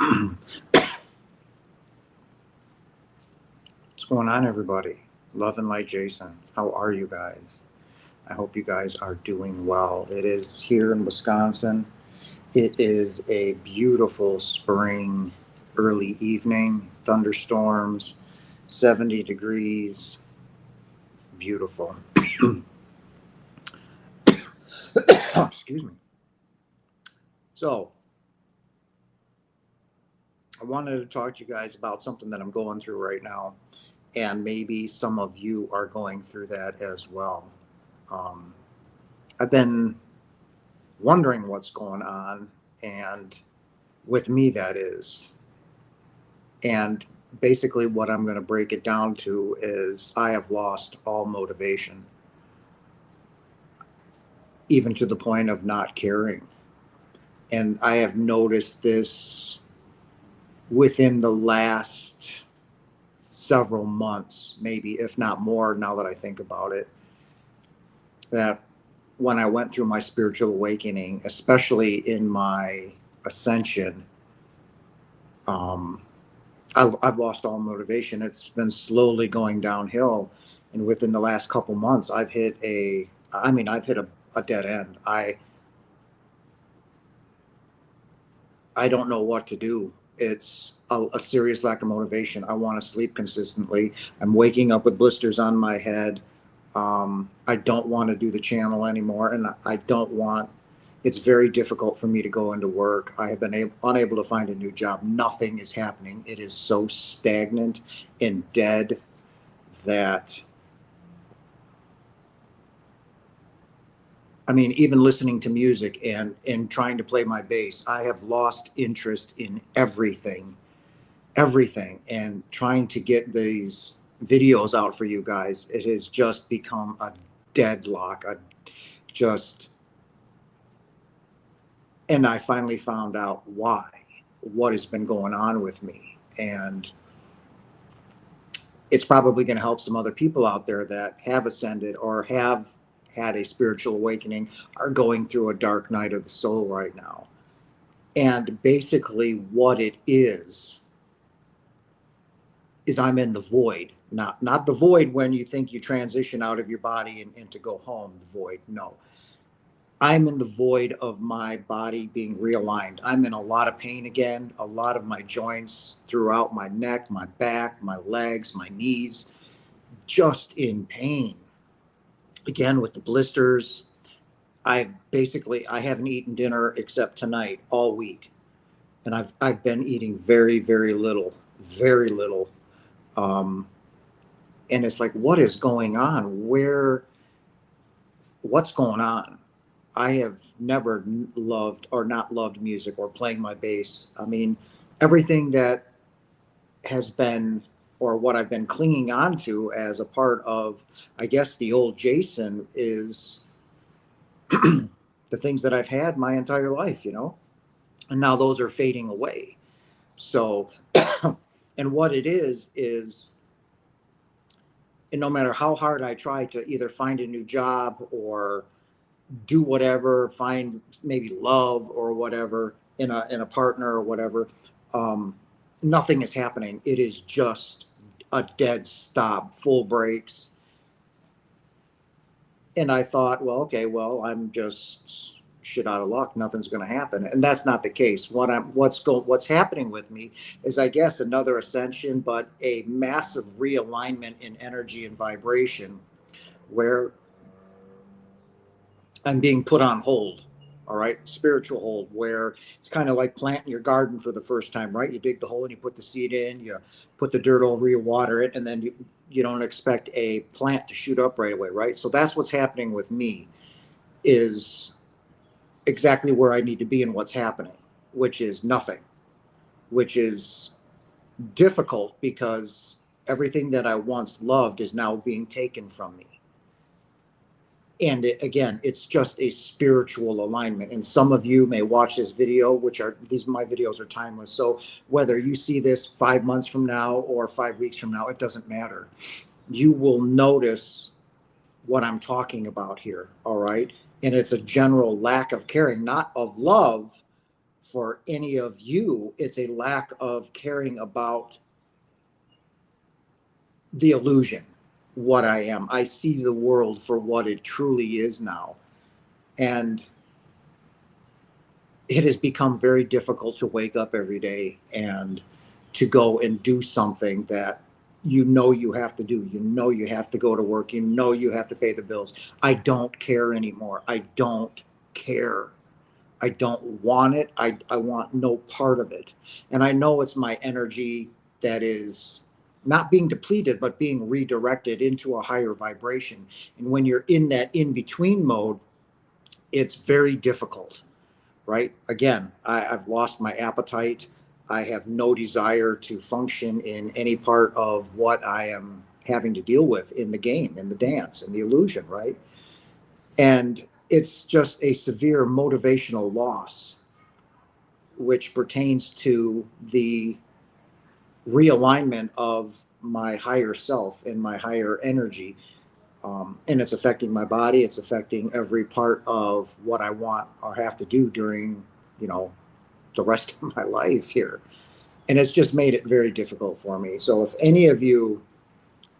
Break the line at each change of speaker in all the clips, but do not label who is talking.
What's going on, everybody? Love and Light Jason. How are you guys? I hope you guys are doing well. It is here in Wisconsin. It is a beautiful spring early evening, thunderstorms, 70 degrees. Beautiful. Excuse me. So, I wanted to talk to you guys about something that I'm going through right now, and maybe some of you are going through that as well. Um, I've been wondering what's going on, and with me, that is. And basically, what I'm going to break it down to is I have lost all motivation, even to the point of not caring. And I have noticed this within the last several months, maybe if not more, now that I think about it, that when I went through my spiritual awakening, especially in my ascension, um, I've lost all motivation. It's been slowly going downhill, and within the last couple months, I've hit a dead end. I don't know what to do. It's a serious lack of motivation. I want to sleep consistently. I'm waking up with blisters on my head. I don't want to do the channel anymore, and I don't want. It's very difficult for me to go into work. I have been unable to find a new job. Nothing is happening. It is so stagnant and dead that, I mean, even listening to music and trying to play my bass, I have lost interest in everything, and trying to get these videos out for you guys. It has just become a deadlock, a just, and I finally found out what has been going on with me. And it's probably going to help some other people out there that have ascended or have had a spiritual awakening, are going through a dark night of the soul right now. And basically, what it is I'm in the void. Not the void when you think you transition out of your body and to go home, the void. No. I'm in the void of my body being realigned. I'm in a lot of pain again, a lot of my joints throughout my neck, my back, my legs, my knees, just in pain. Again, with the blisters, I haven't eaten dinner except tonight all week. And I've been eating very, very little, very little. Um, and it's like, what is going on? What's going on? I have never loved or not loved music or playing my bass. I mean, everything that has been, or what I've been clinging on to as a part of, I guess, the old Jason is the things that I've had my entire life, and now those are fading away. So, and what it is, and no matter how hard I try to either find a new job or do whatever, find maybe love or whatever in a partner or whatever, um, nothing is happening. It is just a dead stop, full brakes. And I thought, well, okay, well, I'm just shit out of luck. Nothing's going to happen, and that's not the case. What's happening with me is, I guess, another ascension, but a massive realignment in energy and vibration, where I'm being put on hold. All right, spiritual hold, where it's kind of like planting your garden for the first time, right? You dig the hole and you put the seed in, you put the dirt over, you water it, and then you don't expect a plant to shoot up right away, right? So that's what's happening with me, is exactly where I need to be and what's happening, which is nothing, which is difficult because everything that I once loved is now being taken from me. And again, it's just a spiritual alignment. And some of you may watch this video, my videos are timeless. So whether you see this 5 months from now or 5 weeks from now, it doesn't matter. You will notice what I'm talking about here. All right. And it's a general lack of caring, not of love for any of you, it's a lack of caring about the illusion, what I am. I see the world for what it truly is now. And it has become very difficult to wake up every day and to go and do something that you have to do. You have to go to work. You have to pay the bills. I don't care anymore. I don't care. I don't want it. I want no part of it. And I know it's my energy that is not being depleted, but being redirected into a higher vibration. And when you're in that in between mode, it's very difficult, right? Again, I've lost my appetite. I have no desire to function in any part of what I am having to deal with in the game, in the dance, in the illusion, right? And it's just a severe motivational loss, which pertains to the realignment of my higher self and my higher energy. And it's affecting my body. It's affecting every part of what I want or have to do during, you know, the rest of my life here. And it's just made it very difficult for me. So if any of you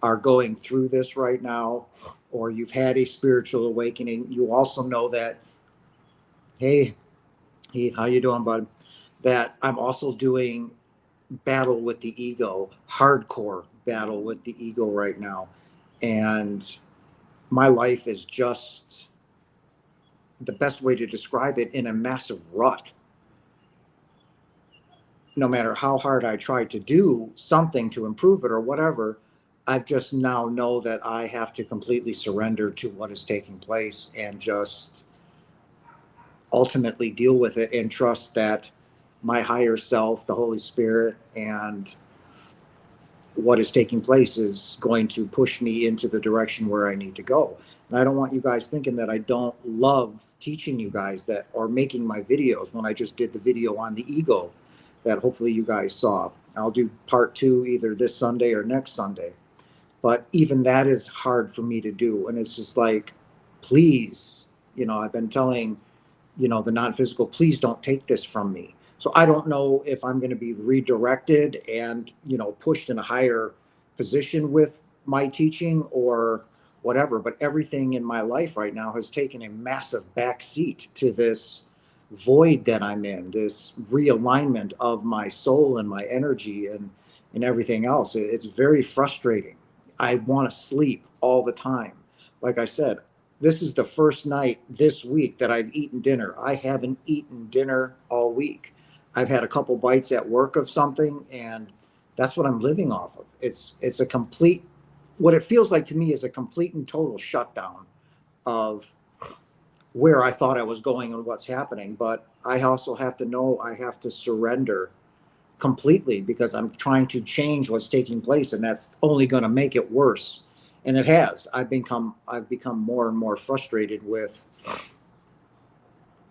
are going through this right now, or you've had a spiritual awakening, you also know that, hey, Heath, how you doing, bud? That I'm also doing battle with the ego, hardcore battle with the ego right now. And my life is just, the best way to describe it, in a massive rut. No matter how hard I try to do something to improve it or whatever, I've just now know that I have to completely surrender to what is taking place and just ultimately deal with it and trust that my higher self, the Holy Spirit, and what is taking place is going to push me into the direction where I need to go. And I don't want you guys thinking that I don't love teaching you guys that, or making my videos. When I just did the video on the ego that hopefully you guys saw, I'll do part 2 either this Sunday or next Sunday. But even that is hard for me to do. And it's just like, please, I've been telling, the non-physical, please don't take this from me. So I don't know if I'm going to be redirected and, pushed in a higher position with my teaching or whatever. But everything in my life right now has taken a massive backseat to this void that I'm in, this realignment of my soul and my energy and everything else. It's very frustrating. I want to sleep all the time. Like I said, this is the first night this week that I've eaten dinner. I haven't eaten dinner all week. I've had a couple bites at work of something, and that's what I'm living off of. It's a complete, what it feels like to me is a complete and total shutdown of where I thought I was going and what's happening. But I also have to know I have to surrender completely, because I'm trying to change what's taking place, and that's only going to make it worse. And it has. I've become more and more frustrated with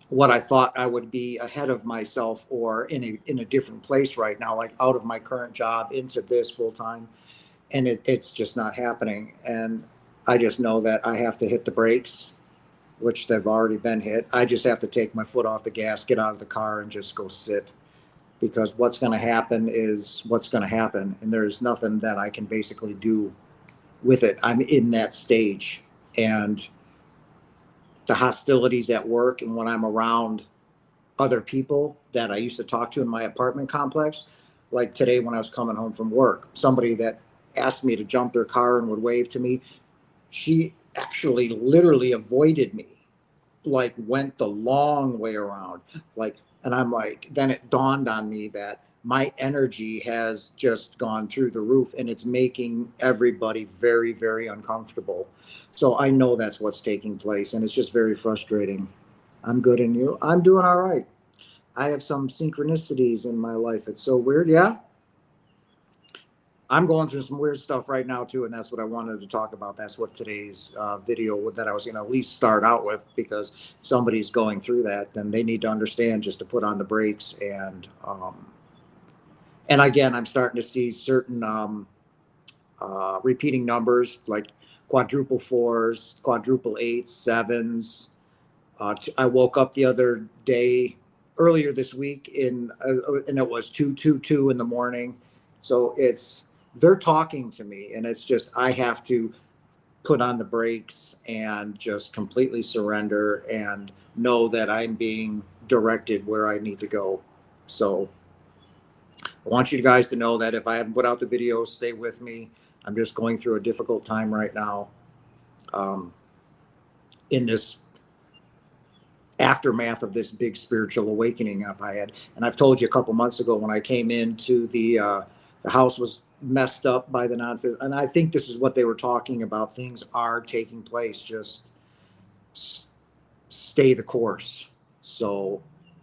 what I thought I would be ahead of myself or in a different place right now, like out of my current job into this full time, and it's just not happening. And I just know that I have to hit the brakes, which they've already been hit. I just have to take my foot off the gas, get out of the car, and just go sit, because what's going to happen is what's going to happen, and there's nothing that I can basically do with it. I'm in that stage, and the hostilities at work, and when I'm around other people that I used to talk to in my apartment complex, like today when I was coming home from work, somebody that asked me to jump their car and would wave to me, she actually literally avoided me, like went the long way around, like, and I'm like, then it dawned on me that my energy has just gone through the roof, and it's making everybody very, very uncomfortable. So I know that's what's taking place, and it's just very frustrating. I'm good, and you? I'm doing all right. I have some synchronicities in my life. It's so weird. Yeah. I'm going through some weird stuff right now too, and that's what I wanted to talk about. That's what today's video that I was going to at least start out with, because somebody's going through that, then they need to understand just to put on the brakes. And again, I'm starting to see certain repeating numbers, like quadruple fours, quadruple eights, sevens. I woke up the other day earlier this week and it was 2:22 in the morning. So they're talking to me, and it's just, I have to put on the brakes and just completely surrender and know that I'm being directed where I need to go. So I want you guys to know that if I haven't put out the video, stay with me. I'm just going through a difficult time right now, in this aftermath of this big spiritual awakening I've had. And I've told you a couple months ago when I came into the house was messed up by the non-physical, and I think this is what they were talking about. Things are taking place. Just stay the course. So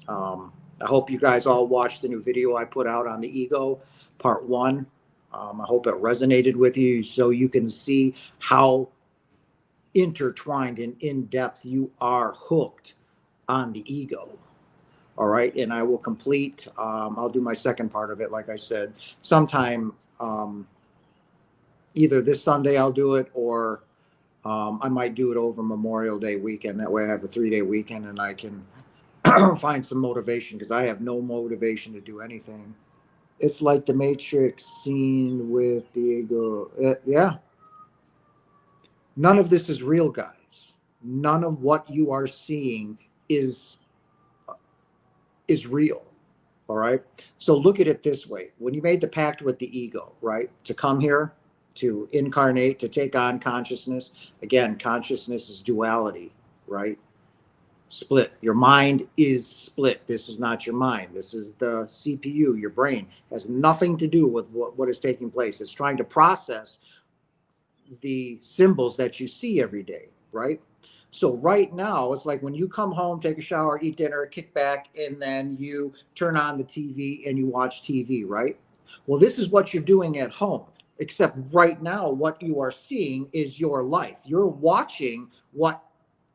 I hope you guys all watched the new video I put out on the ego, part 1. I hope it resonated with you so you can see how intertwined and in depth you are hooked on the ego. All right. And I will complete, I'll do my second part of it. Like I said, sometime, either this Sunday I'll do it, or I might do it over Memorial Day weekend. That way I have a 3-day weekend and I can find some motivation, because I have no motivation to do anything. It's like the Matrix scene with the ego. Yeah. None of this is real, guys. None of what you are seeing is real. All right. So look at it this way. When you made the pact with the ego, right, to come here, to incarnate, to take on consciousness, again, consciousness is duality, right? Split. Your mind is split. This is not your mind. This is the CPU, your brain. It has nothing to do with what is taking place. It's trying to process the symbols that you see every day, right? So right now, it's like when you come home, take a shower, eat dinner, kick back, and then you turn on the TV and you watch TV, right? Well, this is what you're doing at home, except right now, what you are seeing is your life. You're watching what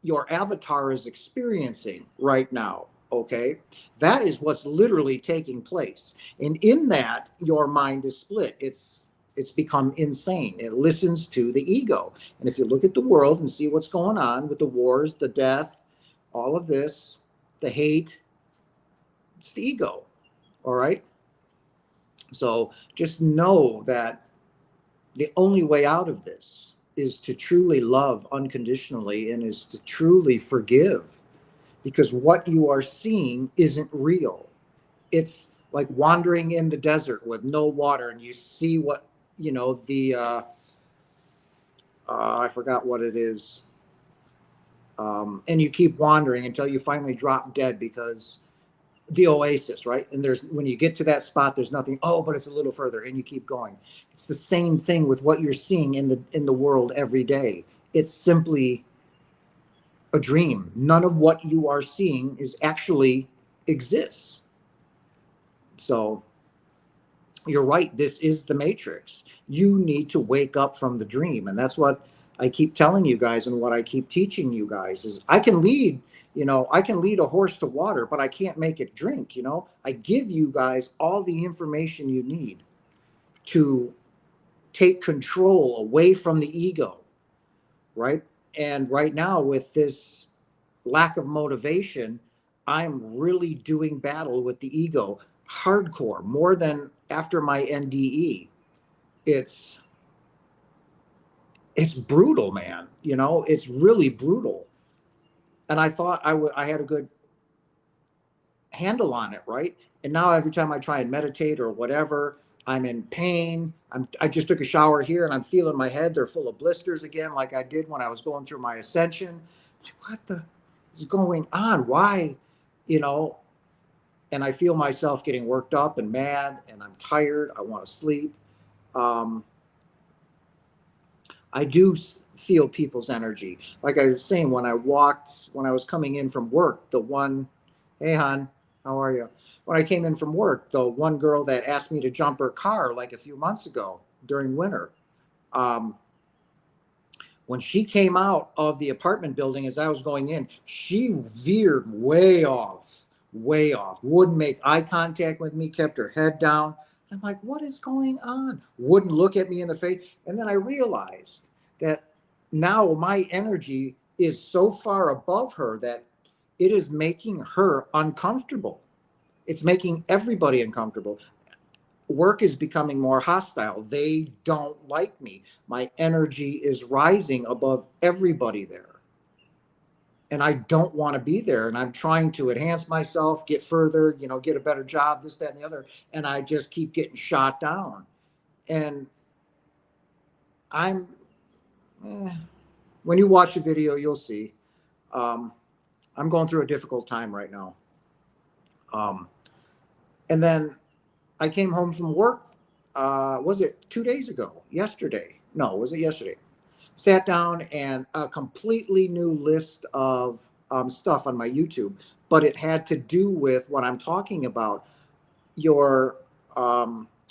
your avatar is experiencing right now, okay? That is what's literally taking place. And in that, your mind is split. It's become insane. It listens to the ego. And if you look at the world and see what's going on with the wars, the death, all of this, the hate, it's the ego. All right. So just know that the only way out of this is to truly love unconditionally, and is to truly forgive, because what you are seeing isn't real. It's like wandering in the desert with no water, and you see what, I forgot what it is. And you keep wandering until you finally drop dead, because the oasis, right? And when you get to that spot, there's nothing. Oh, but it's a little further, and you keep going. It's the same thing with what you're seeing in the world every day. It's simply a dream. None of what you are seeing is actually exists. So you're right. This is the Matrix. You need to wake up from the dream. And that's what I keep telling you guys, and what I keep teaching you guys is I can lead a horse to water, but I can't make it drink. I give you guys all the information you need to take control away from the ego, right? And right now, with this lack of motivation, I'm really doing battle with the ego hardcore, more than after my NDE. It's brutal, man. It's really brutal. And I thought I had a good handle on it, right? And now every time I try and meditate or whatever, I'm in pain. I just took a shower here and I'm feeling my head. They're full of blisters again, like I did when I was going through my ascension. Like, what the is going on? Why? And I feel myself getting worked up and mad, and I'm tired. I want to sleep. I do feel people's energy. Like I was saying, when I was coming in from work, hey, hon, how are you? When I came in from work, the one girl that asked me to jump her car like a few months ago during winter, when she came out of the apartment building as I was going in, she veered way off, wouldn't make eye contact with me, kept her head down. I'm like, what is going on? Wouldn't look at me in the face. And then I realized that now my energy is so far above her that it is making her uncomfortable. It's making everybody uncomfortable. Work is becoming more hostile. They don't like me. My energy is rising above everybody there. And I don't want to be there. And I'm trying to enhance myself, get further, get a better job, this, that, and the other. And I just keep getting shot down. And I'm, when you watch the video, you'll see. I'm going through a difficult time right now. And then I came home from work. Was it 2 days ago? Yesterday? No, was it yesterday? Sat down and a completely new list of stuff on my YouTube, but it had to do with what I'm talking about, your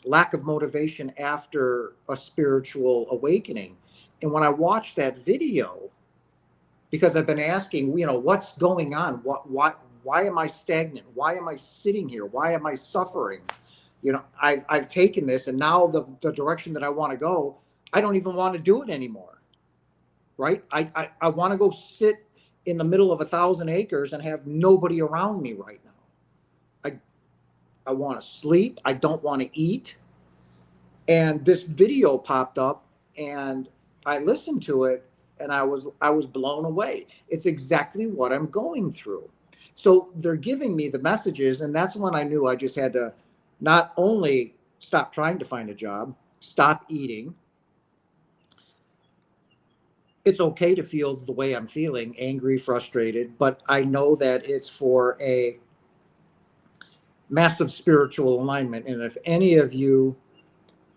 lack of motivation after a spiritual awakening. And when I watched that video, because I've been asking, what's going on? Why am I stagnant? Why am I sitting here? Why am I suffering? I've taken this, and now the direction that I want to go, I don't even want to do it anymore. Right? I want to go sit in the middle of 1,000 acres and have nobody around me right now. I want to sleep. I don't want to eat. And this video popped up, and I listened to it, and I was blown away. It's exactly what I'm going through. So they're giving me the messages, and that's when I knew I just had to not only stop trying to find a job, stop eating. It's okay to feel the way I'm feeling, angry, frustrated, but I know that it's for a massive spiritual alignment. And if any of you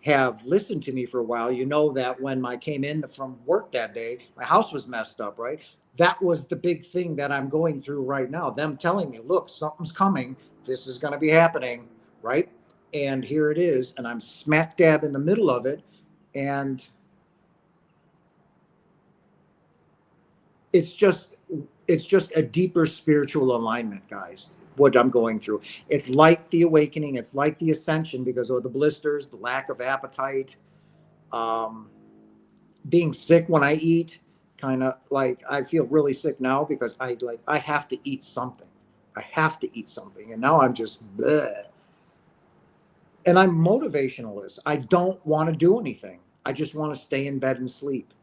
have listened to me for a while, you know that when I came in from work that day, my house was messed up, right? That was the big thing that I'm going through right now. Them telling me, look, something's coming. This is going to be happening, right? And here it is. And I'm smack dab in the middle of it. And it's just a deeper spiritual alignment, guys, what I'm going through. It's like the awakening. It's like the ascension because of the blisters, the lack of appetite, being sick when I eat, kind of like I feel really sick now because I have to eat something. I have to eat something. And now I'm just bleh. And I'm motivationalist. I don't want to do anything. I just want to stay in bed and sleep.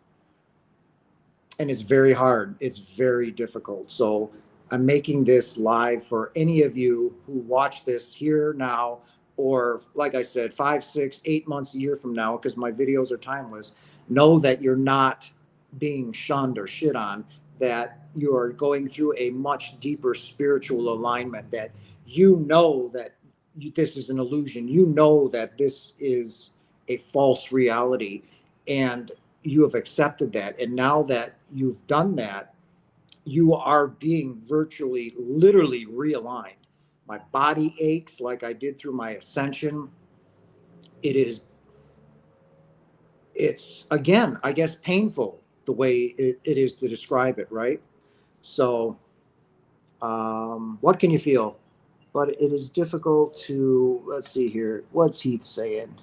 And it's very hard. It's very difficult. So I'm making this live for any of you who watch this here now, or like I said, 5, 6, 8 months, a year from now, because my videos are timeless. Know that you're not being shunned or shit on, that you are going through a much deeper spiritual alignment, that that this is an illusion. You know that this is a false reality. And you have accepted that. And now that you've done that, you are being virtually, literally realigned. My body aches like I did through my ascension. It's again, I guess, painful the way it is to describe it, right? So, what can you feel? But it is difficult to, let's see here. What's Heath saying?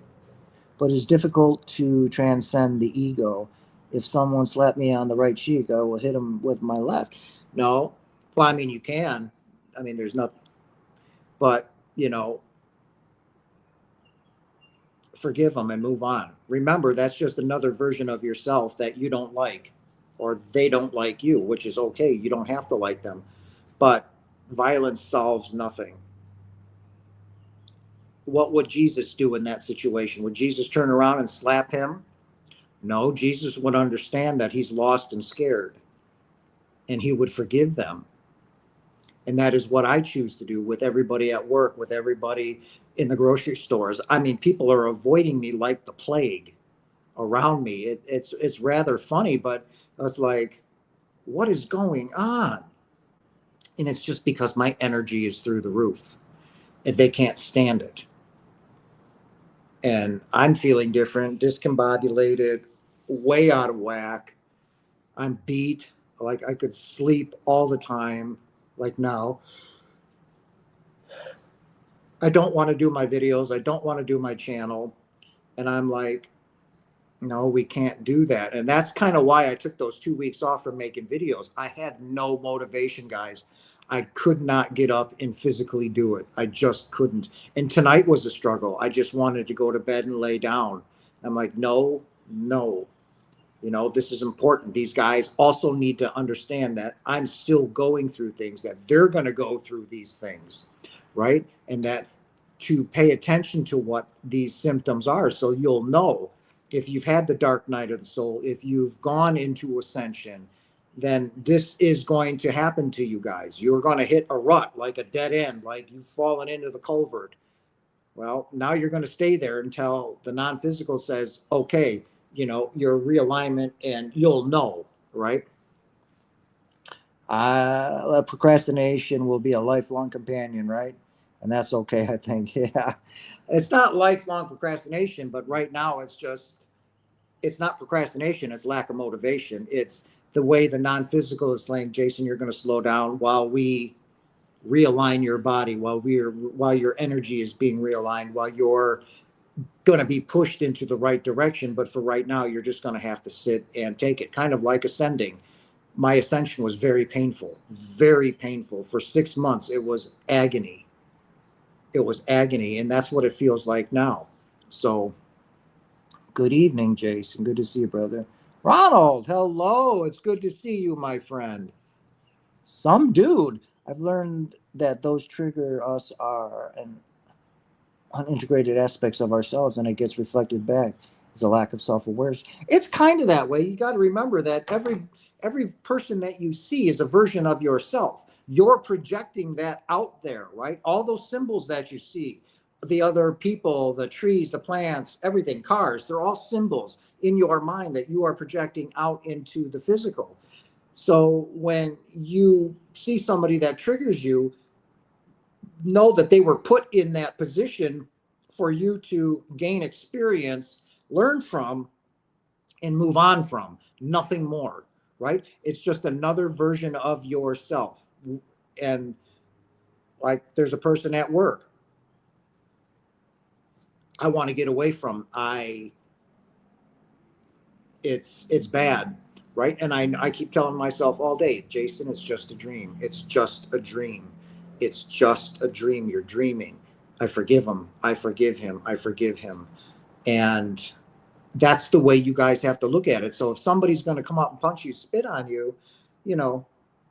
But it's difficult to transcend the ego. If someone slapped me on the right cheek, I will hit him with my left. No. Well, I mean, you can. I mean, there's nothing. But, forgive them and move on. Remember, that's just another version of yourself that you don't like, or they don't like you, which is okay. You don't have to like them. But violence solves nothing. What would Jesus do in that situation? Would Jesus turn around and slap him? No, Jesus would understand that he's lost and scared, and he would forgive them. And that is what I choose to do with everybody at work, with everybody in the grocery stores. I mean, people are avoiding me like the plague around me. It's rather funny, but it's like, what is going on? And it's just because my energy is through the roof and they can't stand it. And I'm feeling different, discombobulated, way out of whack. I'm beat. Like I could sleep all the time, like now. I don't want to do my videos. I don't want to do my channel. And I'm like, no, we can't do that. And that's kind of why I took those 2 weeks off from making videos. I had no motivation, guys. I could not get up and physically do it. I just couldn't. And tonight was a struggle. I just wanted to go to bed and lay down. I'm like, no, no. This is important. These guys also need to understand that I'm still going through things, that they're going to go through these things, right? And that to pay attention to what these symptoms are. So you'll know if you've had the dark night of the soul, if you've gone into ascension, then this is going to happen to you guys. You're going to hit a rut, like a dead end, like you've fallen into the culvert. Well, now you're going to stay there until the non-physical says, okay, your realignment, and you'll know, right? Procrastination will be a lifelong companion, right? And that's okay, I think. Yeah. It's not lifelong procrastination, but right now it's not procrastination, it's lack of motivation. It's the way the non-physical is saying, Jason, you're going to slow down while we realign your body, while your energy is being realigned, while you're going to be pushed into the right direction. But for right now, you're just going to have to sit and take it, kind of like ascending. My ascension was very painful, very painful. For 6 months, it was agony. It was agony. And that's what it feels like now. So good evening, Jason. Good to see you, brother. Ronald, hello. It's good to see you, my friend. Some dude. I've learned that those trigger us are an unintegrated aspects of ourselves, and it gets reflected back as a lack of self-awareness. It's kind of that way. You got to remember that every person that you see is a version of yourself. You're projecting that out there, right? All those symbols that you see, the other people, the trees, the plants, everything, cars, they're all symbols in your mind that you are projecting out into the physical. So when you see somebody that triggers you, know that they were put in that position for you to gain experience, learn from, and move on from. Nothing more, right? It's just another version of yourself. And like there's a person at work I want to get away from. It's bad, right? And I keep telling myself all day, Jason, it's just a dream. It's just a dream. It's just a dream. You're dreaming. I forgive him. I forgive him. I forgive him. And that's the way you guys have to look at it. So if somebody's going to come up and punch you, spit on you,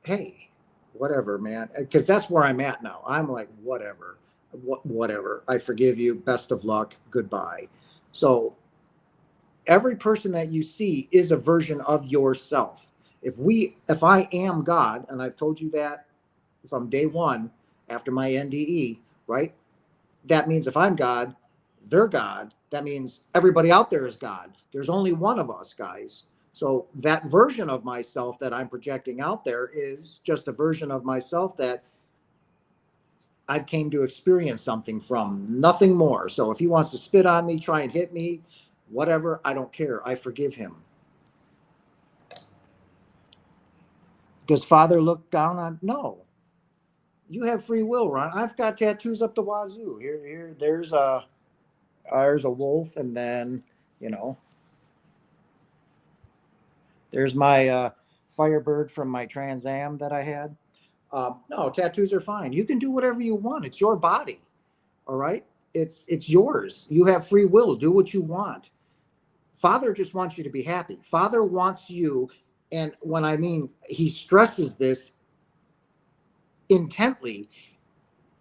hey, whatever, man. Because that's where I'm at now. I'm like, whatever. Whatever. I forgive you. Best of luck. Goodbye. So every person that you see is a version of yourself. If I am God, and I've told you that from day one after my NDE, right? That means if I'm God, they're God. That means everybody out there is God. There's only one of us, guys. So that version of myself that I'm projecting out there is just a version of myself that I came to experience something from, nothing more. So if he wants to spit on me, try and hit me, whatever, I don't care. I forgive him. Does Father look down on? No. You have free will, Ron. I've got tattoos up the wazoo. Here, there's a wolf, and then there's my Firebird from my Trans Am that I had. No, tattoos are fine. You can do whatever you want. It's your body. All right. It's yours. You have free will. Do what you want. Father just wants you to be happy. Father wants you, and when I mean he stresses this intently,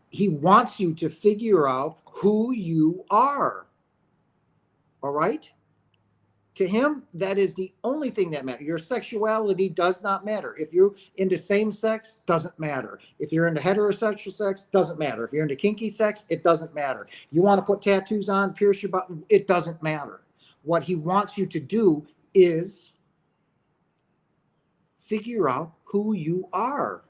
he wants you to figure out who you are. All right? To him, that is the only thing that matters. Your sexuality does not matter. If you're into same sex, doesn't matter. If you're into heterosexual sex, doesn't matter. If you're into kinky sex, it doesn't matter. You want to put tattoos on, pierce your butt, it doesn't matter. What he wants you to do is figure out who you are.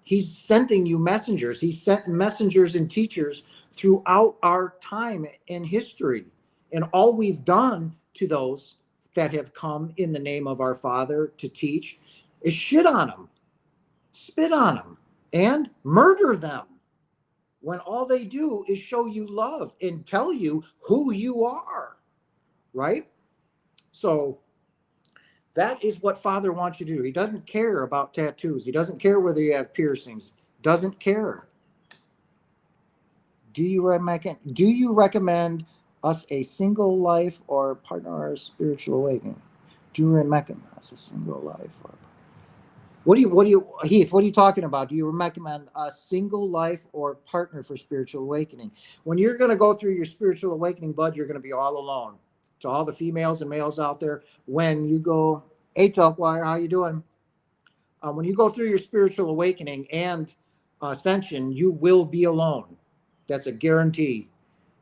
He's sending you messengers. He sent messengers and teachers throughout our time in history. And all we've done to those that have come in the name of our Father to teach is shit on them, spit on them, and murder them, when all they do is show you love and tell you who you are, right? So That is what Father wants you to do. He doesn't care about tattoos. He doesn't care whether you have piercings. Doesn't care. Do you recommend us a single life or partner our spiritual awakening? Do you recommend us a single life or Heath, what are you talking about? Do you recommend a single life or partner for spiritual awakening? When you're going to go through your spiritual awakening, bud, you're going to be all alone. To all the females and males out there, when you go, hey, Telkwire, how you doing? When you go through your spiritual awakening and ascension, you will be alone. That's a guarantee.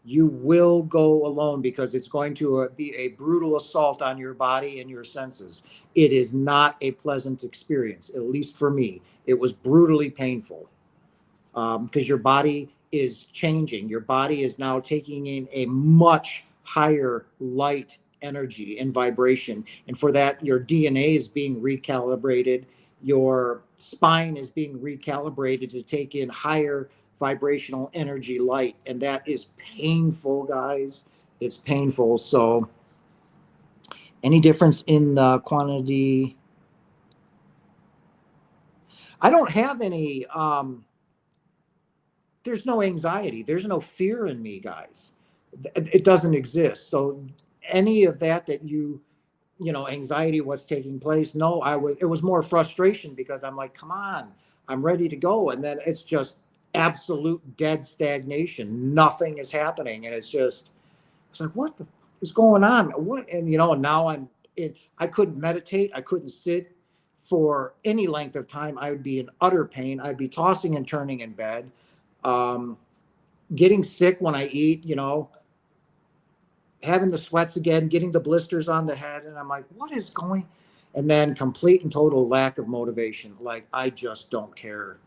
You will go alone because it's going to be a brutal assault on your body and your senses. It is not a pleasant experience, at least for me. It was brutally painful because your body is changing. Your body is now taking in a much higher light energy and vibration. And for that, your DNA is being recalibrated. Your spine is being recalibrated to take in higher vibrational energy light, and that is painful, guys. It's painful. So any difference in quantity? I don't have any there's no anxiety, there's no fear in me, guys. It doesn't exist. So any of that anxiety, what's taking place, no, it was more frustration because I'm like, come on, I'm ready to go, and then it's just absolute dead stagnation. Nothing is happening, and it's like, what the is going on? What? And and now I couldn't meditate. I couldn't sit for any length of time. I would be in utter pain. I'd be tossing and turning in bed, getting sick when I eat. Having the sweats again, getting the blisters on the head, and I'm like, what is going? And then complete and total lack of motivation. Like, I just don't care.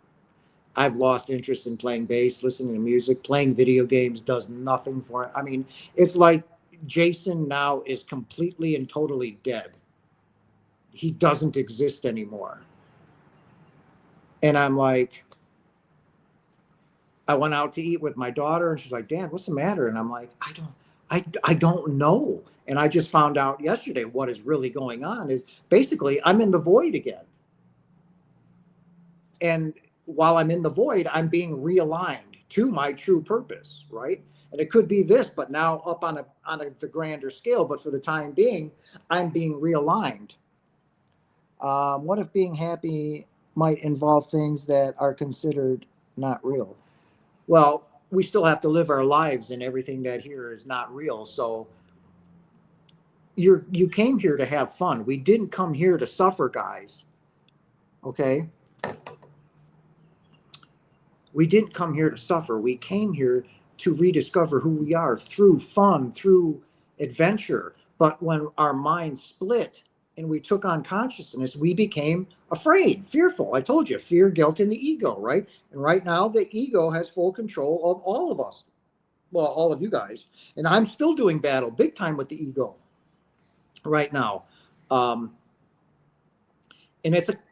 I've lost interest in playing bass, listening to music, playing video games does nothing for it. I mean, it's like Jason now is completely and totally dead. He doesn't exist anymore. And I'm like, I went out to eat with my daughter, and she's like, Dad, what's the matter? And I'm like, I don't know. And I just found out yesterday what is really going on is basically I'm in the void again. And while I'm in the void, I'm being realigned to my true purpose, right? And it could be this, but now up on the grander scale. But for the time being, I'm being realigned. What if being happy might involve things that are considered not real? Well, we still have to live our lives, and everything that here is not real. So you came here to have fun. We didn't come here to suffer, guys. Okay? We didn't come here to suffer. We came here to rediscover who we are through fun, through adventure. But when our minds split and we took on consciousness, we became afraid, fearful. I told you, fear, guilt, and the ego, right? And right now, the ego has full control of all of us. Well, all of you guys. And I'm still doing battle big time with the ego right now. And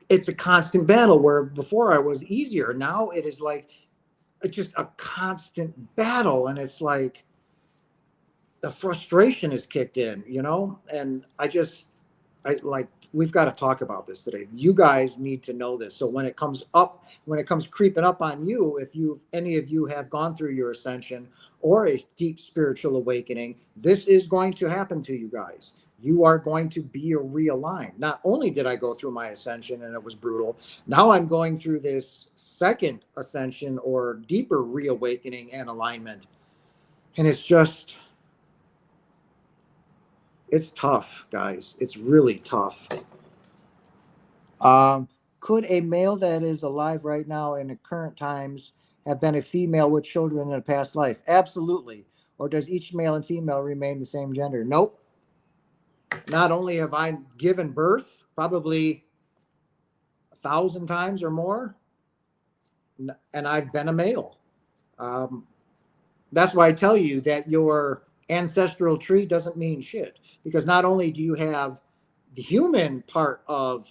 it's a constant battle, where before I was easier. Now it is like just a constant battle. And it's like the frustration is kicked in, and we've got to talk about this today. You guys need to know this. So when it comes creeping up on you, if any of you have gone through your ascension or a deep spiritual awakening, this is going to happen to you guys. You are going to be realigned. Not only did I go through my ascension and it was brutal, now I'm going through this second ascension or deeper reawakening and alignment. And it's tough, guys. It's really tough. Could a male that is alive right now in the current times have been a female with children in a past life? Absolutely. Or does each male and female remain the same gender? Nope. Not only have I given birth probably 1,000 times or more, and I've been a male. That's why I tell you that your ancestral tree doesn't mean shit, because not only do you have the human part of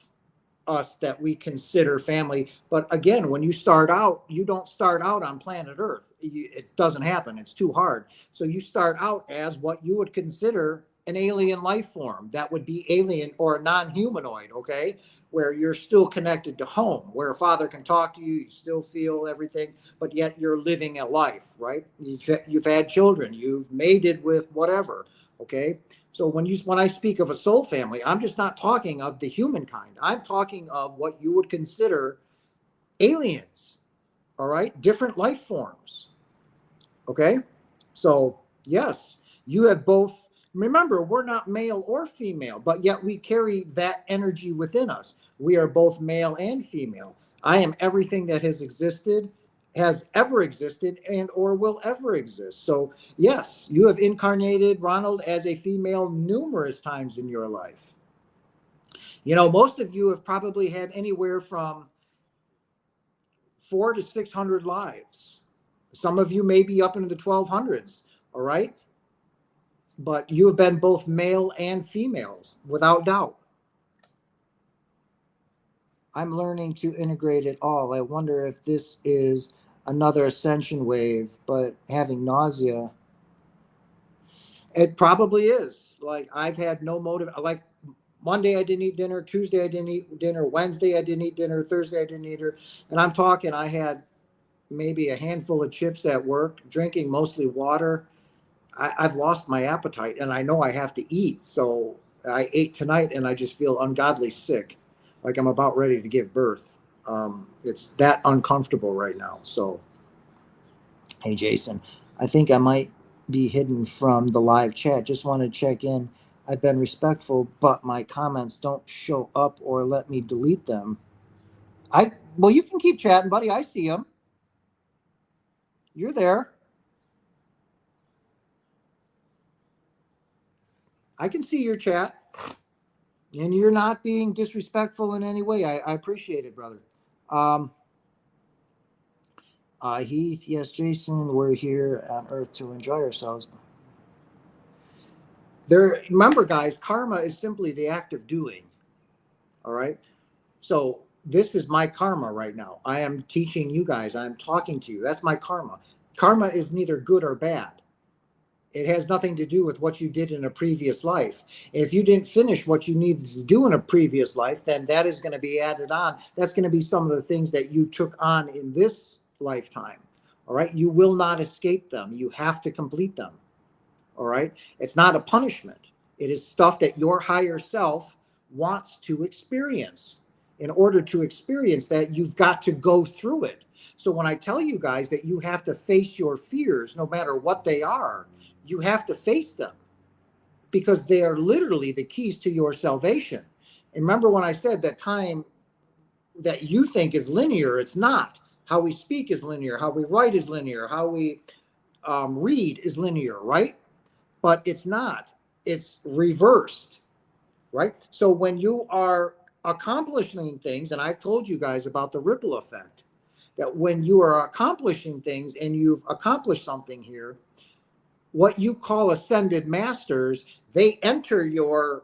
us that we consider family, but again, when you start out, you don't start out on planet Earth. It doesn't happen. It's too hard. So you start out as what you would consider an alien life form that would be alien or non-humanoid, okay? Where you're still connected to home, where a father can talk to you, you still feel everything, but yet you're living a life, right? You've had children, you've mated with whatever, okay? So when I speak of a soul family, I'm just not talking of the humankind. I'm talking of what you would consider aliens, all right? Different life forms, okay? So, yes, you have both. Remember, we're not male or female, but yet we carry that energy within us. We are both male and female. I am everything that has existed, has ever existed, and or will ever exist. So, yes, you have incarnated, Ronald, as a female numerous times in your life. You know, most of you have probably had anywhere from 400 to 600 lives. Some of you may be up into the 1200s, all right? But you have been both male and females, without doubt. I'm learning to integrate it all. I wonder if this is another ascension wave, but having nausea. It probably is. Like, I've had no motive. Like, Monday I didn't eat dinner, Tuesday I didn't eat dinner, Wednesday I didn't eat dinner, Thursday I didn't eat dinner. And I'm talking, I had maybe a handful of chips at work, drinking mostly water. I've lost my appetite, and I know I have to eat. So I ate tonight, and I just feel ungodly sick, like I'm about ready to give birth. It's that uncomfortable right now. So, hey, Jason, I think I might be hidden from the live chat. Just want to check in. I've been respectful, but my comments don't show up or let me delete them. Well, you can keep chatting, buddy. I see them. You're there. I can see your chat, and you're not being disrespectful in any way. I appreciate it, brother. Heath, yes, Jason, we're here on Earth to enjoy ourselves. Remember, guys, karma is simply the act of doing. All right. So this is my karma right now. I am teaching you guys. I'm talking to you. That's my karma. Karma is neither good or bad. It has nothing to do with what you did in a previous life. If you didn't finish what you needed to do in a previous life, then that is going to be added on. That's going to be some of the things that you took on in this lifetime. All right. You will not escape them. You have to complete them. All right. It's not a punishment. It is stuff that your higher self wants to experience. In order to experience that, you've got to go through it. So when I tell you guys that you have to face your fears, no matter what they are, you have to face them, because they are literally the keys to your salvation. And remember when I said that time that you think is linear, it's not. How we speak is linear. How we write is linear. How we read is linear, right? But it's not. It's reversed, right? So when you are accomplishing things, and I've told you guys about the ripple effect, that when you are accomplishing things and you've accomplished something here, what you call ascended masters, they enter your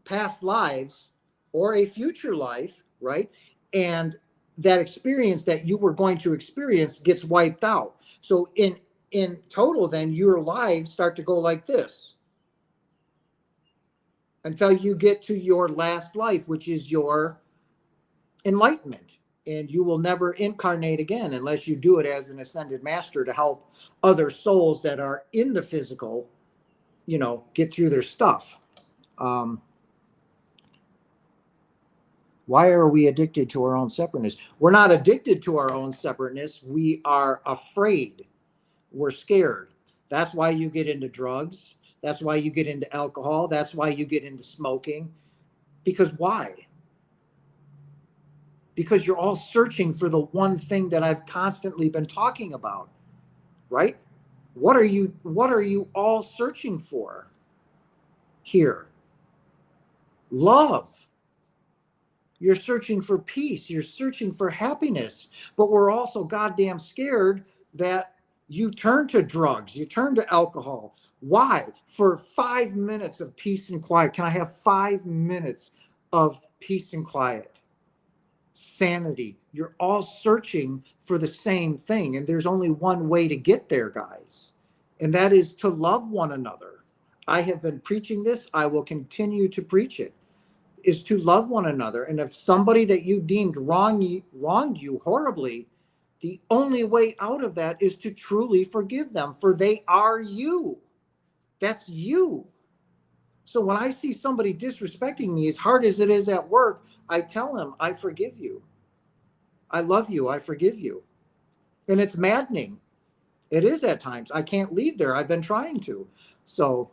past lives or a future life, right? And that experience that you were going to experience gets wiped out. So in total, then your lives start to go like this until you get to your last life, which is your enlightenment. And you will never incarnate again unless you do it as an ascended master to help other souls that are in the physical, get through their stuff. Why are we addicted to our own separateness? We're not addicted to our own separateness. We are afraid. We're scared. That's why you get into drugs. That's why you get into alcohol. That's why you get into smoking. Because why? Because you're all searching for the one thing that I've constantly been talking about, right? What are you all searching for here? Love. You're searching for peace. You're searching for happiness. But we're also goddamn scared that you turn to drugs, you turn to alcohol. Why? For 5 minutes of peace and quiet. Can I have 5 minutes of peace and quiet? Sanity. You're all searching for the same thing, and there's only one way to get there, guys, and that is to love one another. I have been preaching this, I will continue to preach it, is to love one another. And if somebody that you deemed wronged you horribly, the only way out of that is to truly forgive them, for they are you. That's you. So when I see somebody disrespecting me, as hard as it is at work, I tell them, I forgive you. I love you. I forgive you. And it's maddening. It is at times. I can't leave there. I've been trying to. So,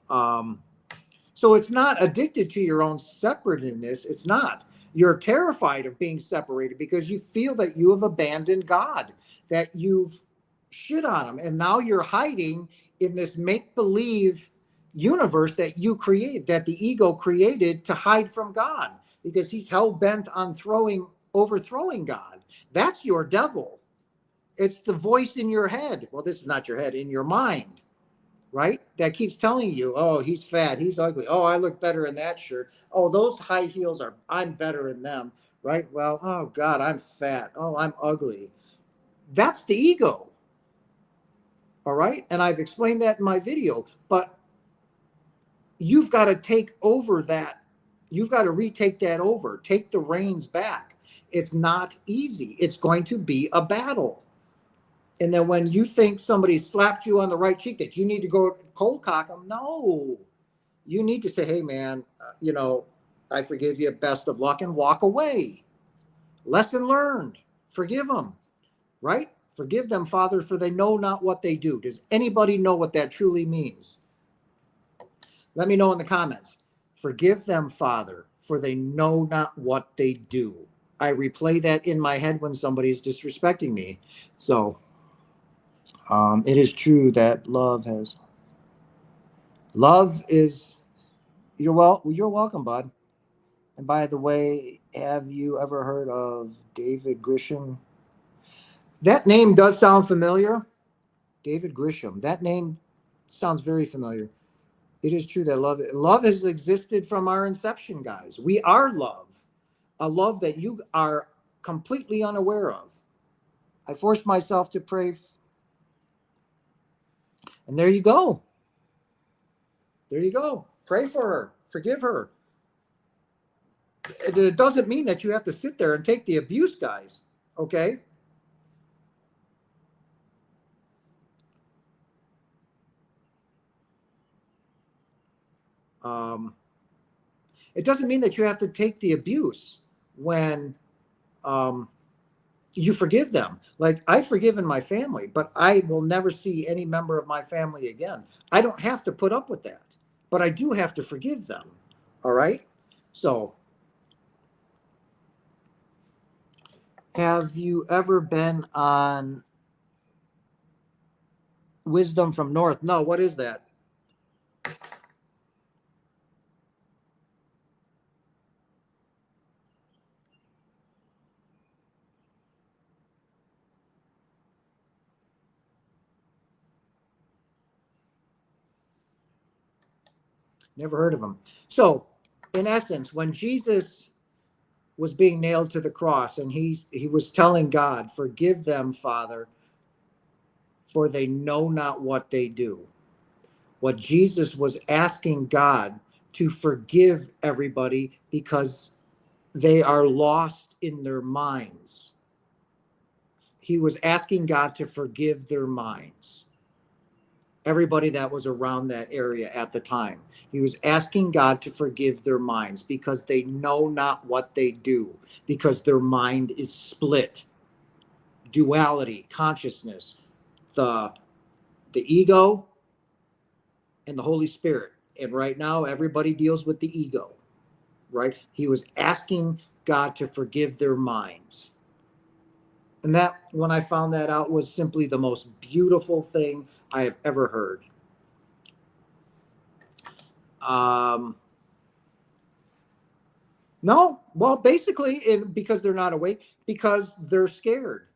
so it's not addicted to your own separateness. It's not. You're terrified of being separated because you feel that you have abandoned God, that you've shit on him. And now you're hiding in this make-believe universe that you create, that the ego created to hide from God, because he's hell-bent on overthrowing God. That's your devil. It's the voice in your head. Well, this is not your head, in your mind, right? That keeps telling you, oh, he's fat, he's ugly. Oh, I look better in that shirt. Oh, those high heels I'm better in them, right? Well, oh God, I'm fat. Oh, I'm ugly. That's the ego. All right. And I've explained that in my video, but you've got to take over that. You've got to retake that over, take the reins back. It's not easy. It's going to be a battle. And then when you think somebody slapped you on the right cheek, that you need to go cold cock them, no. You need to say, hey, man, I forgive you, best of luck, and walk away. Lesson learned. Forgive them, right? Forgive them, Father, for they know not what they do. Does anybody know what that truly means? Let me know in the comments. Forgive them, Father, for they know not what they do. I replay that in my head when somebody's disrespecting me. So it is true that love is, you're welcome, bud. And by the way, have you ever heard of David Grisham? That name does sound familiar. David Grisham. That name sounds very familiar. It is true that love has existed from our inception, guys. We are love, a love that you are completely unaware of. I forced myself to pray. And there you go. There you go. Pray for her. Forgive her. It doesn't mean that you have to sit there and take the abuse, guys. Okay? It doesn't mean that you have to take the abuse when you forgive them. Like, I've forgiven my family, but I will never see any member of my family again. I don't have to put up with that, but I do have to forgive them. All right? So, have you ever been on Wisdom from North? No, what is that? Never heard of him. So, in essence, when Jesus was being nailed to the cross and he was telling God, forgive them, Father, for they know not what they do. What Jesus was asking God to forgive everybody because they are lost in their minds. He was asking God to forgive their minds. Everybody that was around that area at the time. He was asking God to forgive their minds because they know not what they do, because their mind is split. Duality, consciousness, the ego and the Holy Spirit. And right now, everybody deals with the ego, right? He was asking God to forgive their minds. And that, when I found that out, was simply the most beautiful thing I have ever heard. No, well, basically, because they're not awake, because they're scared.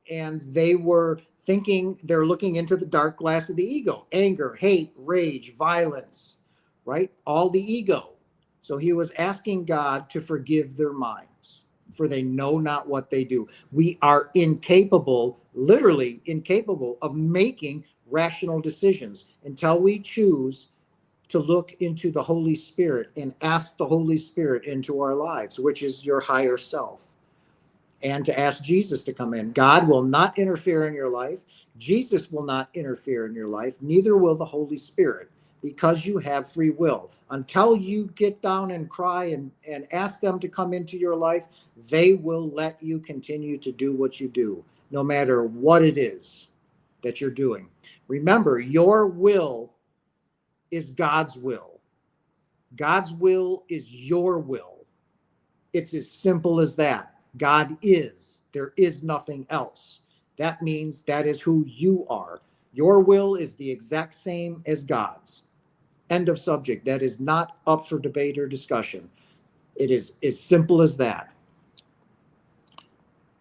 And they were thinking, they're looking into the dark glass of the ego. Anger, hate, rage, violence, right? All the ego. So he was asking God to forgive their minds, for they know not what they do. We are incapable, literally incapable, of making rational decisions until we choose to look into the Holy Spirit and ask the Holy Spirit into our lives, which is your higher self, and to ask Jesus to come in. God will not interfere in your life. Jesus will not interfere in your life. Neither will the Holy Spirit, because you have free will. Until you get down and cry and ask them to come into your life, they will let you continue to do what you do, no matter what it is that you're doing. Remember, your will is God's will. God's will is your will. It's as simple as that. God is. There is nothing else. That means that is who you are. Your will is the exact same as God's. End of subject. That is not up for debate or discussion. It is as simple as that.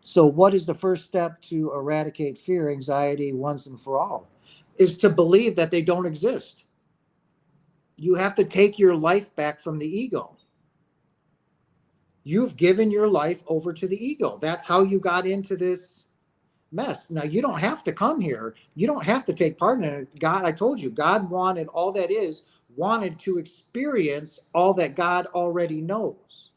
So what is the first step to eradicate fear, anxiety once and for all? Is to believe that they don't exist. You have to take your life back from the ego. You've given your life over to the ego. That's how you got into this mess. Now, you don't have to come here. You don't have to take part in it. God, I told you, God wanted all that is, wanted to experience all that God already knows.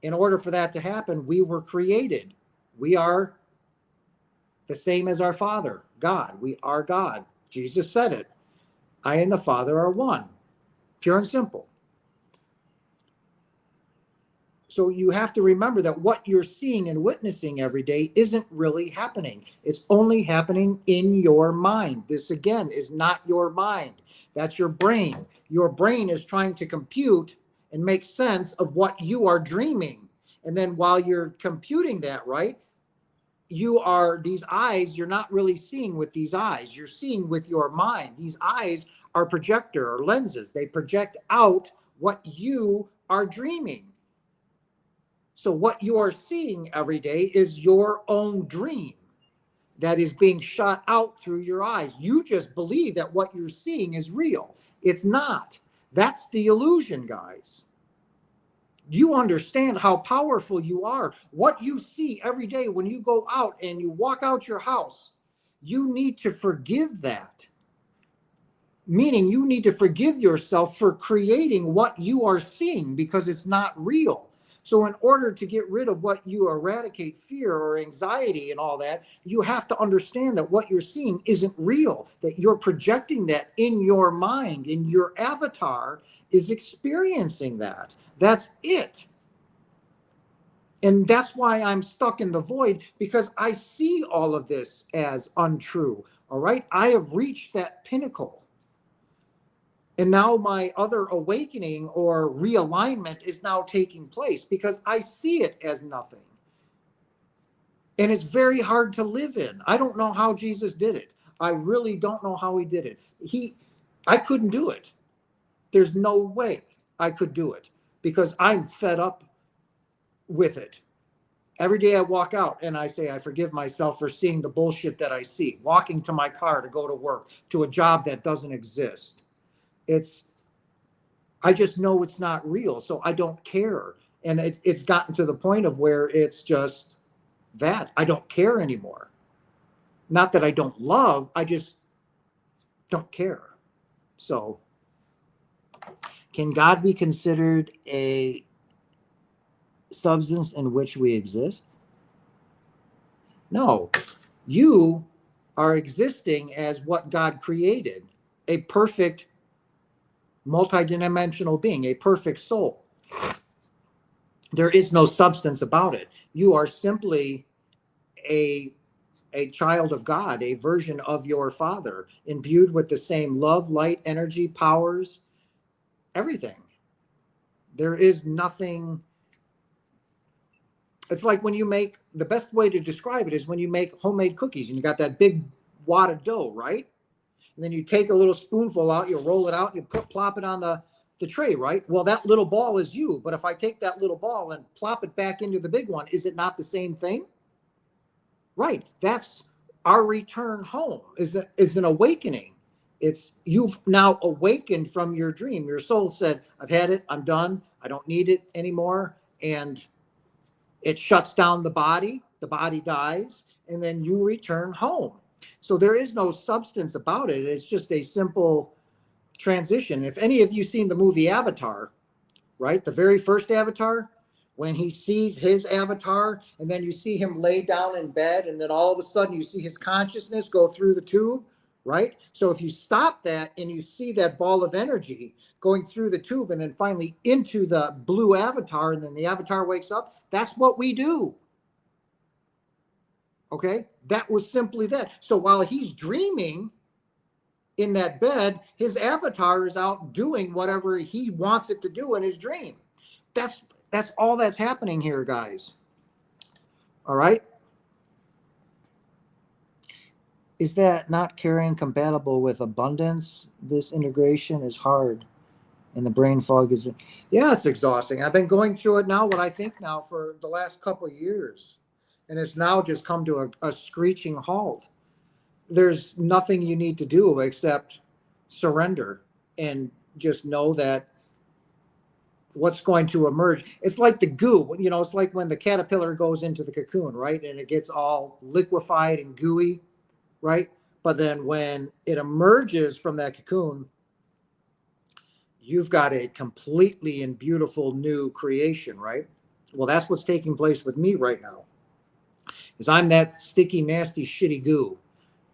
In order for that to happen, we were created. We are the same as our Father, God. We are God. Jesus said it. I and the Father are one. Pure and simple. So you have to remember that what you're seeing and witnessing every day isn't really happening. It's only happening in your mind. This, again, is not your mind. That's your brain. Your brain is trying to compute and make sense of what you are dreaming. And then while you're computing that, right, these eyes, you're not really seeing with these eyes. You're seeing with your mind. These eyes are projector or lenses. They project out what you are dreaming. So what you are seeing every day is your own dream that is being shot out through your eyes. You just believe that what you're seeing is real. It's not. That's the illusion, guys. You understand how powerful you are. What you see every day when you go out and you walk out your house, you need to forgive that. Meaning you need to forgive yourself for creating what you are seeing because it's not real. So in order to get rid of what you eradicate fear or anxiety and all that, you have to understand that what you're seeing isn't real, that you're projecting that in your mind, and your avatar is experiencing that. That's it. And that's why I'm stuck in the void, because I see all of this as untrue. All right. I have reached that pinnacle. And now my other awakening or realignment is now taking place because I see it as nothing. And it's very hard to live in. I don't know how Jesus did it. I really don't know how he did it. I couldn't do it. There's no way I could do it because I'm fed up with it. Every day I walk out and I say, I forgive myself for seeing the bullshit that I see, walking to my car to go to work, to a job that doesn't exist. I just know it's not real, so I don't care. And it's gotten to the point of where it's just that I don't care anymore. Not that I don't love, I just don't care. So can God be considered a substance in which we exist? No, you are existing as what God created, a perfect multidimensional being, a perfect soul. There is no substance about it. You are simply a child of God, a version of your Father, imbued with the same love, light, energy, powers, everything. There is nothing. It's like when you make, the best way to describe it is when you make homemade cookies and you got that big wad of dough, right? And then you take a little spoonful out, you roll it out, you plop it on the tray, right? Well, that little ball is you. But if I take that little ball and plop it back into the big one, is it not the same thing? Right. That's our return home, is an awakening. It's you've now awakened from your dream. Your soul said, I've had it. I'm done. I don't need it anymore. And it shuts down the body. The body dies. And then you return home. So there is no substance about it. It's just a simple transition. If any of you seen the movie Avatar, right? The very first Avatar, when he sees his avatar, and then you see him lay down in bed, and then all of a sudden you see his consciousness go through the tube, right? So if you stop that and you see that ball of energy going through the tube and then finally into the blue avatar, and then the avatar wakes up, that's what we do. Okay? That was simply that. So while he's dreaming in that bed, his avatar is out doing whatever he wants it to do in his dream. That's all that's happening here, guys. All right? Is that not carrying compatible with abundance? This integration is hard and the brain fog is, yeah, it's exhausting. I've been going through it now, what I think now, for the last couple of years. And it's now just come to a screeching halt. There's nothing you need to do except surrender and just know that what's going to emerge. It's like the goo, you know, it's like when the caterpillar goes into the cocoon, right? And it gets all liquefied and gooey, right? But then when it emerges from that cocoon, you've got a completely and beautiful new creation, right? Well, that's what's taking place with me right now. Is I'm that sticky, nasty, shitty goo.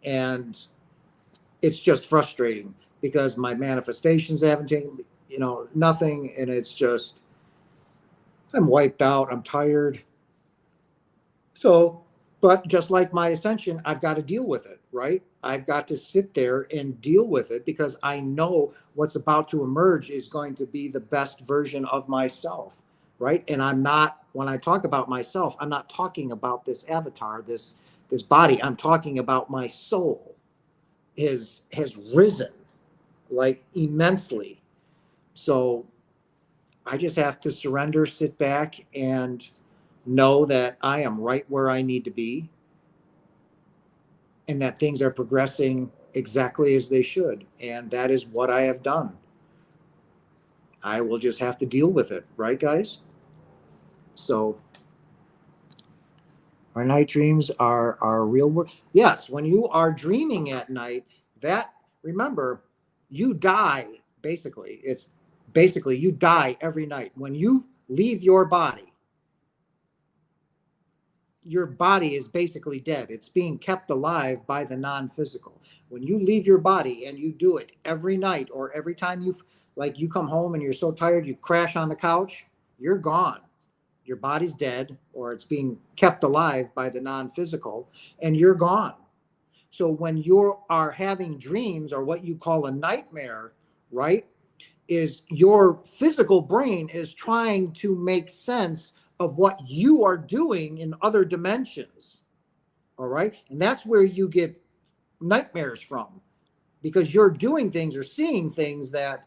And it's just frustrating because my manifestations haven't taken, you know, nothing. And it's just, I'm wiped out. I'm tired. So, but just like my ascension, I've got to deal with it, right? I've got to sit there and deal with it because I know what's about to emerge is going to be the best version of myself, right? And I'm not, when I talk about myself, I'm not talking about this avatar, this body. I'm talking about my soul has risen like immensely. So I just have to surrender, sit back, and know that I am right where I need to be and that things are progressing exactly as they should. And that is what I have done. I will just have to deal with it, right, guys? So our night dreams are real work. Yes, when you are dreaming at night, that, remember, you die, basically. It's basically you die every night. When you leave your body is basically dead. It's being kept alive by the non-physical. When you leave your body and you do it every night or every time you come home and you're so tired, you crash on the couch, you're gone. Your body's dead or it's being kept alive by the non-physical and you're gone. So when you are having dreams or what you call a nightmare, right, is your physical brain is trying to make sense of what you are doing in other dimensions. All right. And that's where you get nightmares from, because you're doing things or seeing things that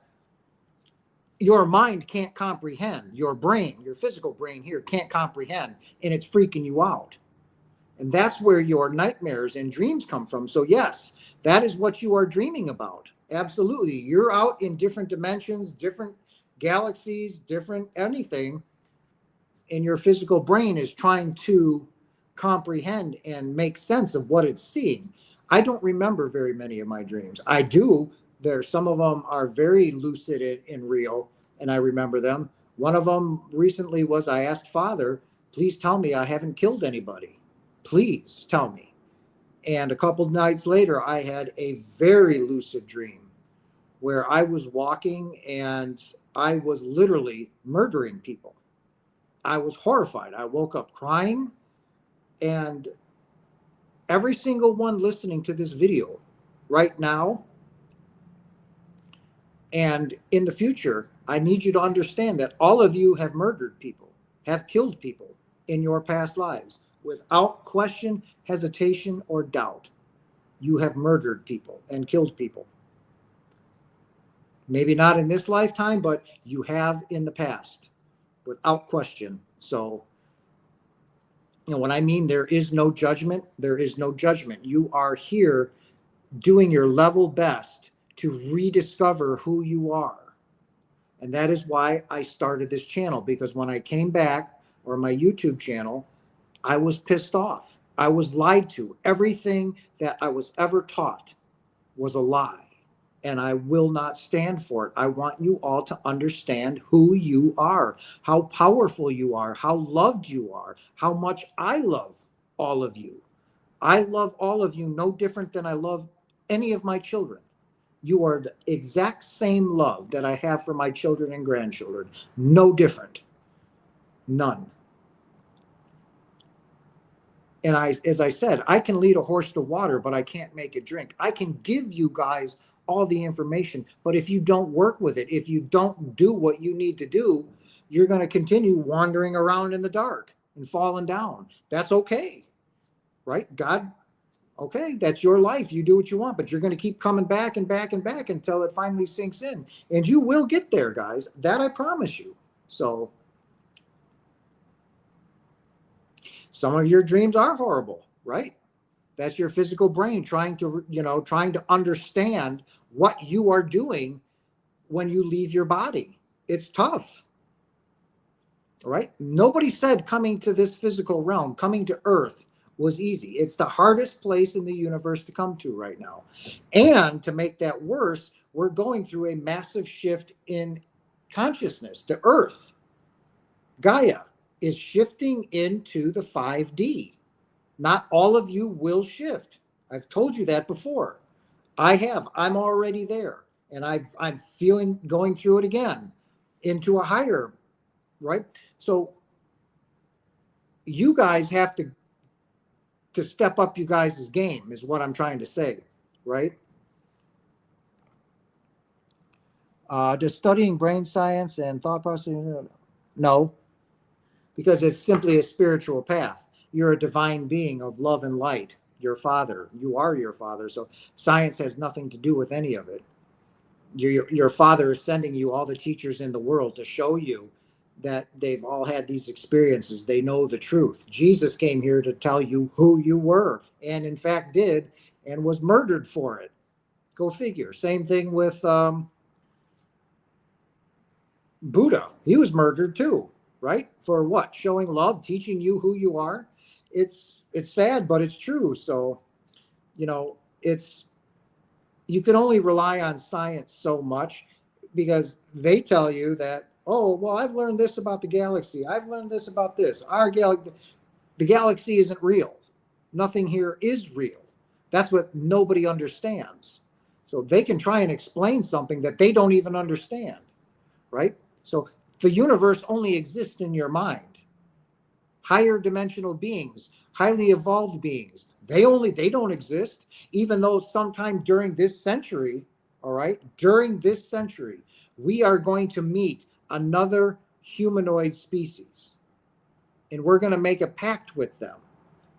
your mind can't comprehend. Your brain, your physical brain here can't comprehend, and it's freaking you out. And that's where your nightmares and dreams come from. So yes, that is what you are dreaming about. Absolutely. You're out in different dimensions, different galaxies, different anything. And your physical brain is trying to comprehend and make sense of what it's seeing. I don't remember very many of my dreams. I do. Some of them are very lucid and real, and I remember them. One of them recently was I asked Father, please tell me I haven't killed anybody. Please tell me. And a couple of nights later, I had a very lucid dream where I was walking and I was literally murdering people. I was horrified. I woke up crying, and every single one listening to this video right now and in the future, I need you to understand that all of you have murdered people, have killed people in your past lives without question, hesitation, or doubt. You have murdered people and killed people. Maybe not in this lifetime, but you have in the past without question. So, when I mean there is no judgment, there is no judgment. You are here doing your level best to rediscover who you are. And that is why I started this channel, because when I came back, or my YouTube channel, I was pissed off. I was lied to. Everything that I was ever taught was a lie, and I will not stand for it. I want you all to understand who you are, how powerful you are, how loved you are, how much I love all of you. I love all of you no different than I love any of my children. You are the exact same love that I have for my children and grandchildren. No different. None. And as I said, I can lead a horse to water, but I can't make it drink. I can give you guys all the information, but if you don't work with it, if you don't do what you need to do, you're going to continue wandering around in the dark and falling down. That's okay, right? God, okay, that's your life. You do what you want, but you're going to keep coming back and back and back until it finally sinks in. And you will get there, guys. That I promise you. So some of your dreams are horrible, right? That's your physical brain trying to understand what you are doing when you leave your body. It's tough, right? Nobody said coming to this physical realm, coming to Earth was easy. It's the hardest place in the universe to come to right now. And to make that worse, we're going through a massive shift in consciousness. The Earth, Gaia, is shifting into the 5D. Not all of you will shift. I've told you that before. I have. I'm already there. And I'm feeling going through it again into a higher, right? So you guys have to step up you guys' game is what I'm trying to say, right? Does studying brain science and thought processing? No, because it's simply a spiritual path. You're a divine being of love and light. Your father, you are your father. So science has nothing to do with any of it. Your father is sending you all the teachers in the world to show you that they've all had these experiences. They know the truth. Jesus came here to tell you who you were, and in fact did, and was murdered for it. Go figure. Same thing with Buddha. He was murdered too, right? For what? Showing love, teaching you who you are. It's sad, but it's true. So, you can only rely on science so much because they tell you that, oh, well, I've learned this about the galaxy. I've learned this about this. The galaxy isn't real. Nothing here is real. That's what nobody understands. So they can try and explain something that they don't even understand, right? So the universe only exists in your mind. Higher dimensional beings, highly evolved beings, they don't exist, even though sometime during this century, all right, during this century, we are going to meet another humanoid species. And we're going to make a pact with them.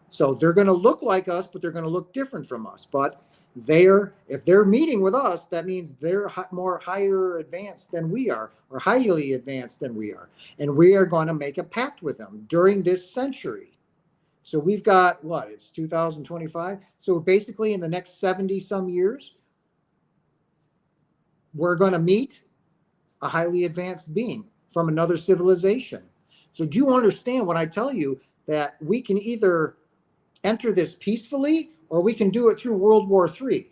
So they're going to look like us, but they're going to look different from us. But if they're meeting with us, that means they're more higher advanced than we are, or highly advanced than we are. And we are going to make a pact with them during this century. So we've got it's 2025. So basically in the next 70 some years, we're going to meet a highly advanced being from another civilization. So do you understand when I tell you that we can either enter this peacefully or we can do it through World War III?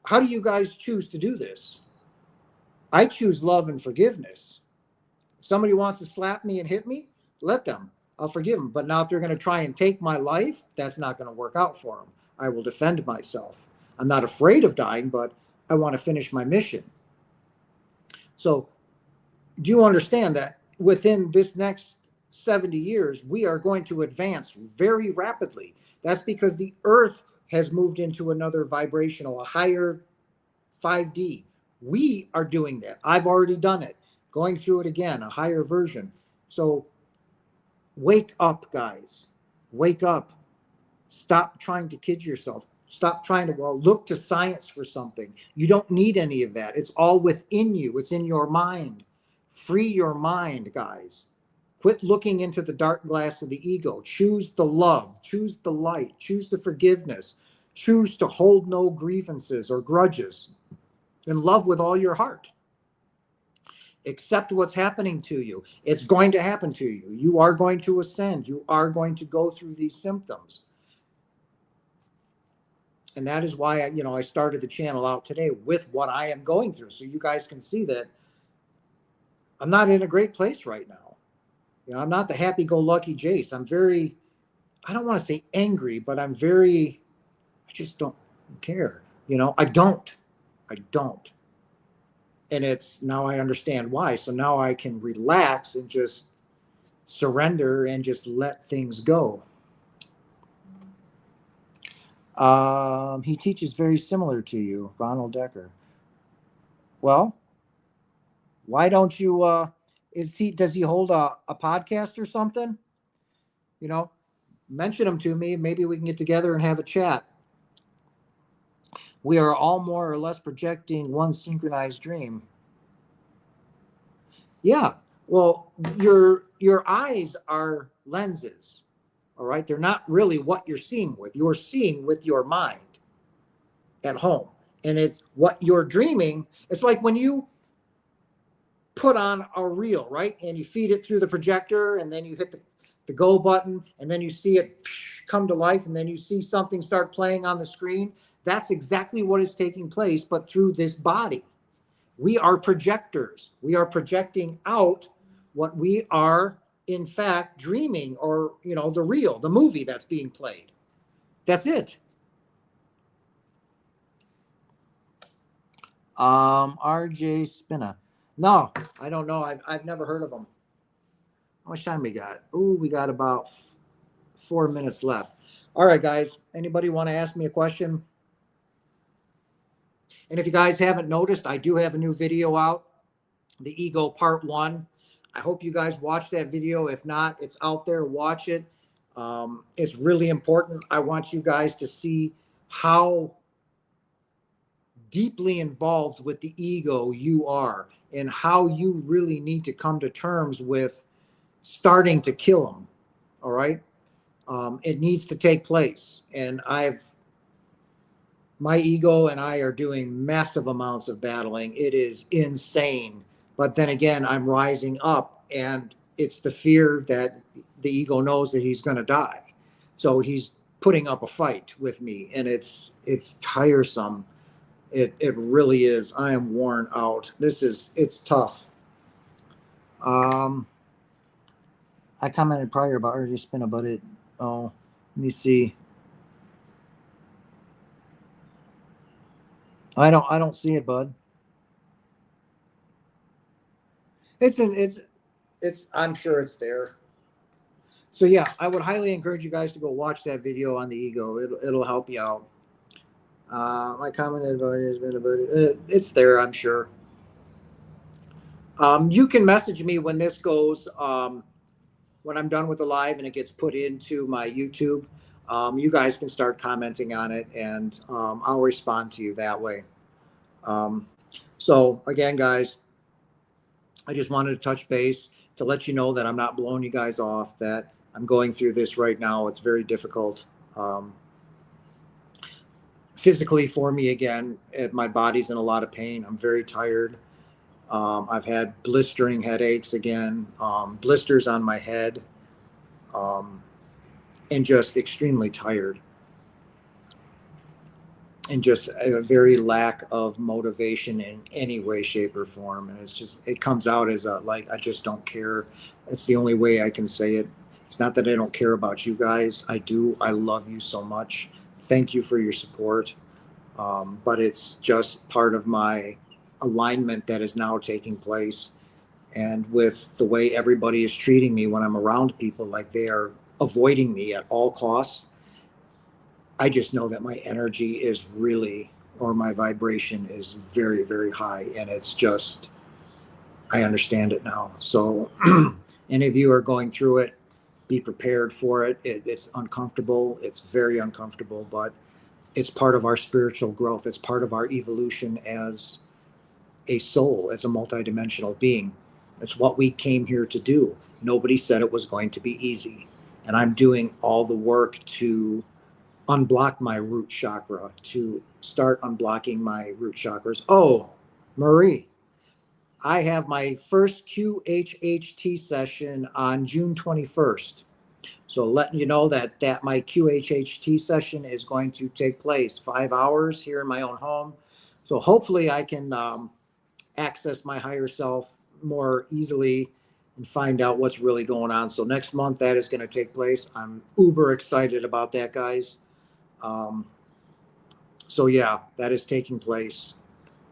How do you guys choose to do this? I choose love and forgiveness. If somebody wants to slap me and hit me, let them. I'll forgive them. But now if they're going to try and take my life, that's not going to work out for them. I will defend myself. I'm not afraid of dying, but I want to finish my mission. So do you understand that within this next 70 years, we are going to advance very rapidly? That's because the Earth has moved into another vibrational, a higher 5D. We are doing that. I've already done it. Going through it again, a higher version. So wake up, guys. Wake up. Stop trying to kid yourself. Stop trying to, look to science for something. You don't need any of that. It's all within you. It's in your mind. Free your mind, guys. Quit looking into the dark glass of the ego. Choose the love. Choose the light. Choose the forgiveness. Choose to hold no grievances or grudges. And love with all your heart. Accept what's happening to you. It's going to happen to you. You are going to ascend. You are going to go through these symptoms. And that is why I started the channel out today with what I am going through, so you guys can see that I'm not in a great place right now. I'm not the happy-go-lucky Jace. I don't want to say angry, but I just don't care. I don't. And now I understand why. So now I can relax and just surrender and just let things go. He teaches very similar to you, Ronald Decker. Well, why don't you, does he hold a podcast or something? Mention him to me. Maybe we can get together and have a chat. We are all more or less projecting one synchronized dream. Yeah. Well, your eyes are lenses. All right. They're not really what you're seeing with. You're seeing with your mind at home. And it's what you're dreaming. It's like when you put on a reel, right? And you feed it through the projector, and then you hit the go button, and then you see it come to life, and then you see something start playing on the screen. That's exactly what is taking place, but through this body. We are projectors. We are projecting out what we are, in fact, dreaming, or, the reel, the movie that's being played. That's it. RJ Spina. No, I don't know. I've never heard of them. How much time we got? Ooh, we got about 4 minutes left. All right, guys. Anybody want to ask me a question? And if you guys haven't noticed, I do have a new video out, The Ego Part 1. I hope you guys watch that video. If not, it's out there. Watch it. It's really important. I want you guys to see how deeply involved with the ego you are, and how you really need to come to terms with starting to kill them. All right. It needs to take place. And my ego and I are doing massive amounts of battling. It is insane. But then again, I'm rising up, and it's the fear that the ego knows that he's going to die. So he's putting up a fight with me, and it's tiresome. It really is. I am worn out. It's tough. I commented prior about RJ Spina, but let me see. I don't see it, bud. I'm sure it's there. So yeah, I would highly encourage you guys to go watch that video on the ego. It'll help you out. My commented about it has been about it. It's there, I'm sure. You can message me when this goes, when I'm done with the live and it gets put into my YouTube. You guys can start commenting on it, and I'll respond to you that way. So again, guys, I just wanted to touch base to let you know that I'm not blowing you guys off, that I'm going through this right now. It's very difficult. Physically for me again, my body's in a lot of pain. I'm very tired. I've had blistering headaches again, blisters on my head, and just extremely tired. And just a very lack of motivation in any way, shape, or form. And it comes out as I just don't care. It's the only way I can say it. It's not that I don't care about you guys. I do. I love you so much. Thank you for your support. But it's just part of my alignment that is now taking place. And with the way everybody is treating me when I'm around people, like they are avoiding me at all costs, I just know that my energy is really, or my vibration is very, very high. And it's just, I understand it now. So any of you are going through it, be prepared for it. It's uncomfortable. It's very uncomfortable, but it's part of our spiritual growth. It's part of our evolution as a soul, as a multidimensional being. It's what we came here to do. Nobody said it was going to be easy. And I'm doing all the work to unblock my root chakra, to start unblocking my root chakras. Oh, Marie, I have my first QHHT session on June 21st. So letting you know that my QHHT session is going to take place 5 hours here in my own home. So hopefully I can access my higher self more easily and find out what's really going on. So next month that is going to take place. I'm uber excited about that, guys. Um, so yeah, that is taking place.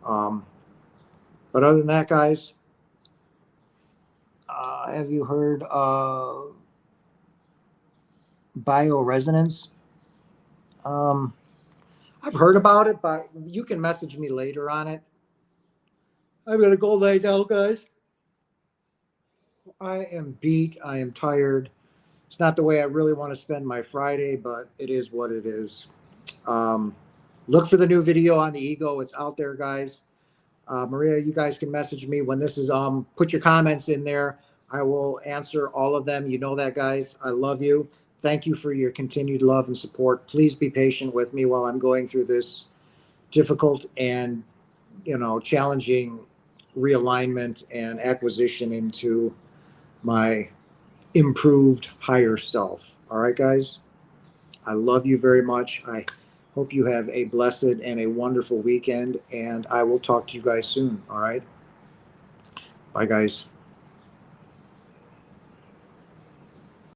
Um, but other than that, guys, have you heard of bioresonance? Um, I've heard about it, but you can message me later on it. I'm gonna go lay down, guys. I am beat. I am tired. It's not the way I really want to spend my Friday, but it is what it is. Um, look for the new video on the ego. It's out there, guys. Maria, you guys can message me when this is put your comments in there. I will answer all of them. You know that, guys. I love you. Thank you for your continued love and support. Please be patient with me while I'm going through this difficult and challenging realignment and acquisition into my improved higher self. All right, guys. I love you very much. I hope you have a blessed and a wonderful weekend, and I will talk to you guys soon. All right. Bye, guys.